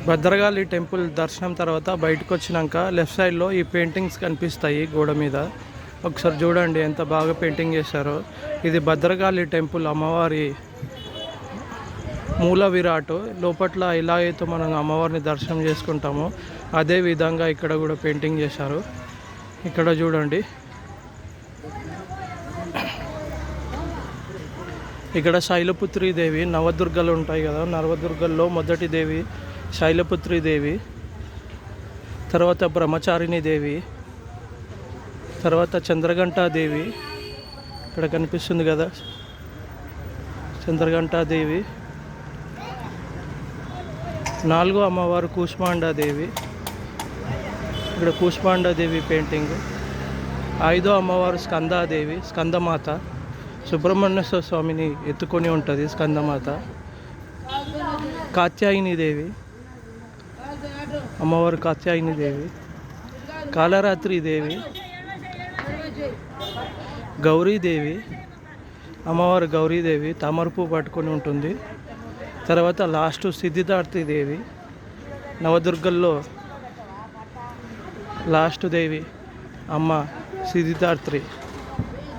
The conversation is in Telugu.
భద్రకాళి టెంపుల్ దర్శనం తర్వాత బయటకు వచ్చినాక లెఫ్ట్ సైడ్లో ఈ పెయింటింగ్స్ కనిపిస్తాయి గోడ మీద. ఒకసారి చూడండి ఎంత బాగా పెయింటింగ్ చేశారో. ఇది భద్రకాళి టెంపుల్, అమ్మవారి మూల విరాట్. లోపట్ల ఎలా అయితే మనం అమ్మవారిని దర్శనం చేసుకుంటామో అదే విధంగా ఇక్కడ కూడా పెయింటింగ్ చేశారు. ఇక్కడ చూడండి, ఇక్కడ శైలపుత్రి దేవి, నవదుర్గలు ఉంటాయి కదా, నవదుర్గల్లో మొదటి దేవి శైలపుత్రి దేవి, తర్వాత బ్రహ్మచారిణి దేవి, తర్వాత చంద్రఘంటా దేవి ఇక్కడ కనిపిస్తుంది కదా, చంద్రఘంటా దేవి. నాలుగో అమ్మవారు కూష్మాండాదేవి, ఇక్కడ కూష్మాండాదేవి పెయింటింగ్. ఐదో అమ్మవారు స్కందాదేవి, స్కందమాత, సుబ్రహ్మణ్యేశ్వర స్వామిని ఎత్తుకొని ఉంటుంది స్కందమాత. కాత్యాయిని దేవి, అమ్మవారు కాత్యాయిని దేవి. కాళరాత్రి దేవి, గౌరీదేవి, అమ్మవారు గౌరీదేవి తామరపు పట్టుకొని ఉంటుంది. తర్వాత లాస్ట్ సిద్ధిదార్థి దేవి, నవదుర్గల్లో లాస్ట్ దేవి అమ్మ సిద్ధిదాత్రి.